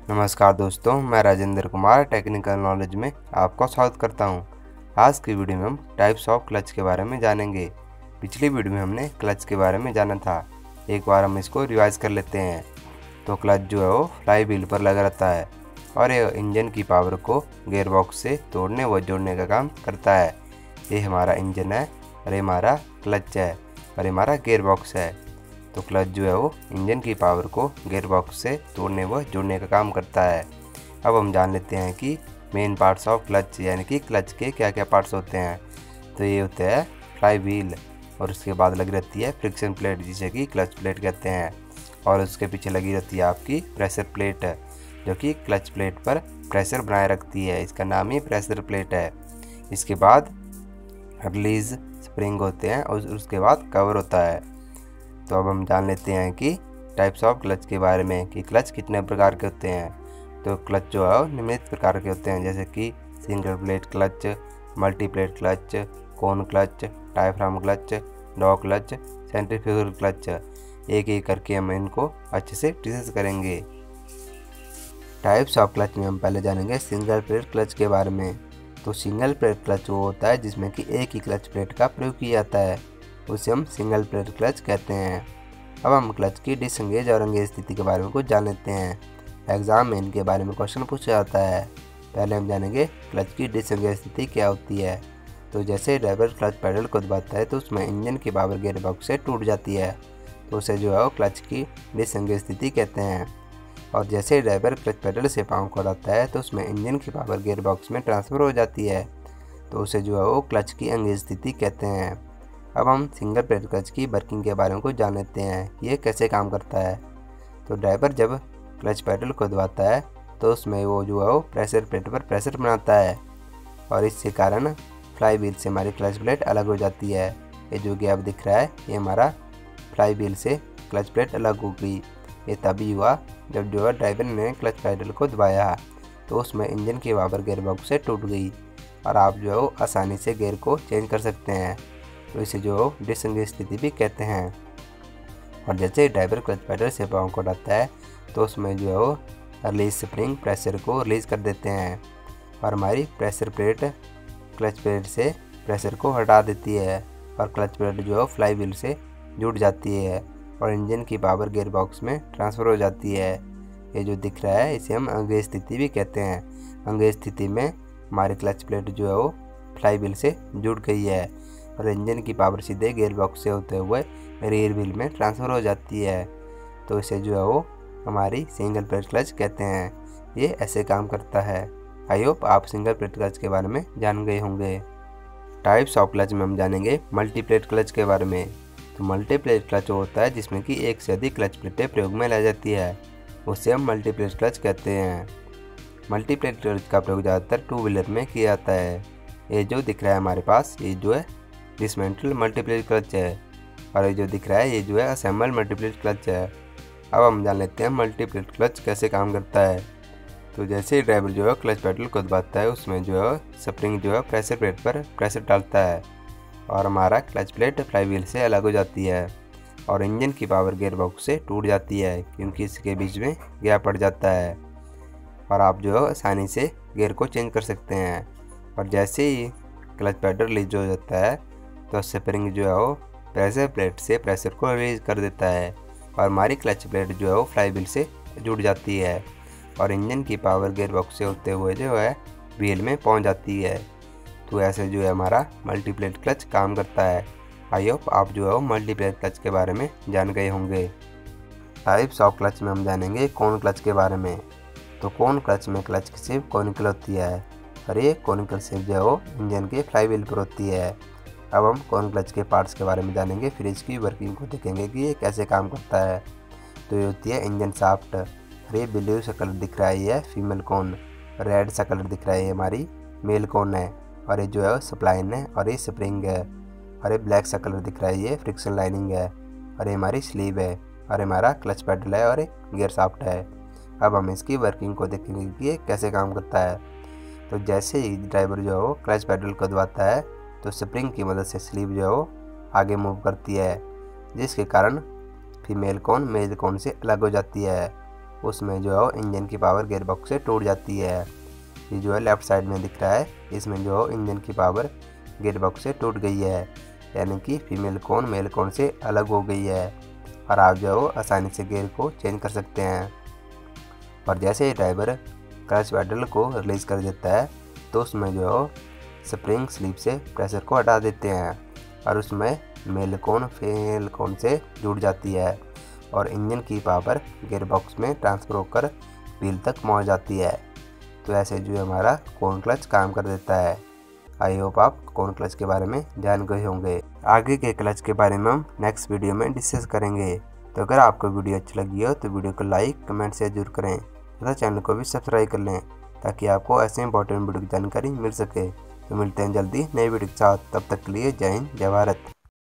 नमस्कार दोस्तों, मैं राजेंद्र कुमार टेक्निकल नॉलेज में आपका स्वागत करता हूं। आज की वीडियो में हम टाइप्स ऑफ क्लच के बारे में जानेंगे। पिछली वीडियो में हमने क्लच के बारे में जाना था, एक बार हम इसको रिवाइज कर लेते हैं। तो क्लच जो है वो फ्लाई व्हील पर लगा रहता है और ये इंजन की पावर को गियर बॉक्स से तोड़ने व जोड़ने का काम करता है। ये हमारा इंजन है और ये हमारा क्लच है और ये हमारा गियर बॉक्स है। तो क्लच जो है वो इंजन की पावर को गियर बॉक्स से तोड़ने व जोड़ने का काम करता है। अब हम जान लेते हैं कि मेन पार्ट्स ऑफ क्लच यानी कि क्लच के क्या क्या पार्ट्स होते हैं। तो ये होता है फ्लाई व्हील और उसके बाद लगी रहती है फ्रिक्शन प्लेट जिसे कि क्लच प्लेट कहते हैं, और उसके पीछे लगी रहती है आपकी प्रेशर प्लेट जो कि क्लच प्लेट पर प्रेशर बनाए रखती है, इसका नाम ही प्रेशर प्लेट है। इसके बाद रिलीज स्प्रिंग होते हैं और उसके बाद कवर होता है। तो अब हम जान लेते हैं कि टाइप्स ऑफ क्लच के बारे में कि क्लच कितने प्रकार के होते हैं। तो क्लच जो है निम्नलिखित प्रकार के होते हैं, जैसे कि single plate clutch, multi plate clutch, cone clutch, diaphragm clutch, dog clutch, centrifugal clutch. एक एक करके हम इनको अच्छे से डिस्कस करेंगे। टाइप्स ऑफ क्लच में हम पहले जानेंगे सिंगल प्लेट क्लच के बारे में। तो सिंगल प्लेट क्लच वो होता है जिसमें कि एक ही क्लच प्लेट का प्रयोग किया जाता है, उसे हम सिंगल प्लेट क्लच कहते हैं। अब हम क्लच की डिसंगेज और एंगेज स्थिति के बारे में कुछ जान लेते हैं। एग्जाम में इनके बारे में क्वेश्चन पूछा जाता है। पहले हम जानेंगे क्लच की डिसंगेज स्थिति क्या होती है। तो जैसे ड्राइवर क्लच पैडल को दबाता है तो उसमें इंजन की पावर गियर बॉक्स से टूट जाती है, तो उसे जो है वो क्लच की डिसंगेज स्थिति कहते हैं। और जैसे ड्राइवर क्लच पैडल से पाँव को हटाता है तो उसमें इंजन की पावर गियर बॉक्स में ट्रांसफ़र हो जाती है, तो उसे जो है वो क्लच की एंगेज स्थिति कहते हैं। अब हम सिंगल प्लेट क्लच की वर्किंग के बारे में कुछ जान लेते हैं कि ये कैसे काम करता है। तो ड्राइवर जब क्लच पैडल को दबाता है तो उसमें वो जो है वो प्रेशर प्लेट पर प्रेशर बनाता है और इसके कारण फ्लाई व्हील से हमारी क्लच प्लेट अलग हो जाती है। ये जो गैप दिख रहा है ये हमारा फ्लाई व्हील से क्लच प्लेट अलग हो गई। ये तभी हुआ जब जो है ड्राइवर ने क्लच पैडल को दबाया तो उसमें इंजन की पावर गियर बॉक्स से टूट गई और आप जो है वो आसानी से गियर को चेंज कर सकते हैं, तो इसे जो डिसंगेज स्थिति भी कहते हैं। और जैसे ड्राइवर क्लच पैडल से पाँव को हटाता है तो उसमें जो है वो रिलीज स्प्रिंग प्रेशर को रिलीज़ कर देते हैं और हमारी प्रेशर प्लेट क्लच प्लेट से प्रेशर को हटा देती है और क्लच प्लेट जो है फ्लाई व्हील से जुड़ जाती है और इंजन की पावर गियर बॉक्स में ट्रांसफ़र हो जाती है। ये जो दिख रहा है इसे हम एंगेज स्थिति भी कहते हैं। एंगेज स्थिति में हमारी क्लच प्लेट जो है वो फ्लाई व्हील से जुड़ गई है और इंजन की पावर सीधे गियर बॉक्स से होते हुए रियर व्हील में ट्रांसफ़र हो जाती है, तो इसे जो है वो हमारी सिंगल प्लेट क्लच कहते हैं। ये ऐसे काम करता है। आई होप आप सिंगल प्लेट क्लच के बारे में जान गए होंगे। टाइप्स ऑफ क्लच में हम जानेंगे मल्टी प्लेट क्लच के बारे में। तो मल्टी प्लेट क्लच होता है जिसमें कि एक से अधिक क्लच प्लेटें प्रयोग में लाई जाती है, उसे हम मल्टी प्लेट क्लच कहते हैं। मल्टी प्लेट क्लच का प्रयोग ज़्यादातर टू व्हीलर में किया जाता है। ये जो दिख रहा है हमारे पास ये जो है डिसमेंटल मल्टीप्लेट क्लच है और ये जो दिख रहा है ये जो है असेंबल मल्टीप्लेट क्लच है। अब हम जान लेते हैं मल्टीप्लेट क्लच कैसे काम करता है। तो जैसे ड्राइवर जो है क्लच पैडल को दबाता है उसमें जो है स्प्रिंग जो है प्रेशर प्लेट पर प्रेशर डालता है और हमारा क्लच प्लेट फ्लाई व्हील से अलग हो जाती है और इंजन की पावर गियर बॉक्स से टूट जाती है क्योंकि इसके बीच में गैप पड़ जाता है और आप जो है आसानी से गियर को चेंज कर सकते हैं। और जैसे ही क्लच पैडल रिलीज हो जाता है तो स्प्रिंग जो है वो प्रेशर प्लेट से प्रेशर को रिलीज कर देता है और हमारी क्लच प्लेट जो है वो फ्लाई व्हील से जुड़ जाती है और इंजन की पावर गियर बॉक्स से होते हुए जो है व्हील में पहुंच जाती है। तो ऐसे जो है हमारा मल्टी प्लेट क्लच काम करता है। आई होप आप जो है वो मल्टी प्लेट क्लच के बारे में जान गए होंगे। टाइप्स ऑफ क्लच में हम जानेंगे कोन क्लच के बारे में। तो कोन क्लच में क्लच की शेप कोनिकल होती है और ये कोनिकल शेप जो है वो इंजन के फ्लाई व्हील पर होती है। अब हम कोन क्लच के पार्ट्स के बारे में जानेंगे, फिर इसकी वर्किंग को देखेंगे कि ये कैसे काम करता है। तो ये होती है इंजन शाफ्ट और ये ब्लू सा कलर दिख रहा है ये फीमेल कोन, रेड सा कलर दिख रहा है ये हमारी मेल कोन है और ये जो है सप्लाइन है और ये स्प्रिंग है और ये ब्लैक सा कलर दिख रहा है ये फ्रिक्शन लाइनिंग है और ये हमारी स्लीव है और हमारा क्लच पैडल है और एक गियर शाफ्ट है। अब हम इसकी वर्किंग को देखेंगे कि ये कैसे काम करता है। तो जैसे ही ड्राइवर जो है वो क्लच पैडल को दबाता है तो स्प्रिंग की मदद से स्लीव जो है वो आगे मूव करती है, जिसके कारण फीमेल कोन मेल कोन से अलग हो जाती है। उसमें जो है वो इंजन की पावर गियर बॉक्स से टूट जाती है। ये जो है लेफ़्ट साइड में दिख रहा है, इसमें जो है इंजन की पावर गियर बॉक्स से टूट गई है, यानी कि फीमेल कॉन मेल कॉन से अलग हो गई है और आप जो है वो आसानी से गियर को चेंज कर सकते हैं। और जैसे ही ड्राइवर क्लच पेडल को रिलीज़ कर देता है तो उसमें जो है स्प्रिंग स्लीप से प्रेशर को हटा देते हैं और उसमें मेल कॉन फीमेल कॉन से जुड़ जाती है और इंजन की पावर गियर बॉक्स में ट्रांसफ़र होकर व्हील तक पहुंच जाती है। तो ऐसे जो हमारा कॉर्न क्लच काम कर देता है। आई होप आप कॉर्न क्लच के बारे में जान गए होंगे। आगे के क्लच के बारे में हम नेक्स्ट वीडियो में डिस्कस करेंगे। तो अगर आपको वीडियो अच्छी लगी हो तो वीडियो को लाइक कमेंट शेयर जरूर करें तथा चैनल को भी सब्सक्राइब कर लें ताकि आपको ऐसे इंपॉर्टेंट वीडियो की जानकारी मिल सके। तो मिलते हैं जल्दी नई वीडियो के साथ, तब तक के लिए जय हिंद जय भारत।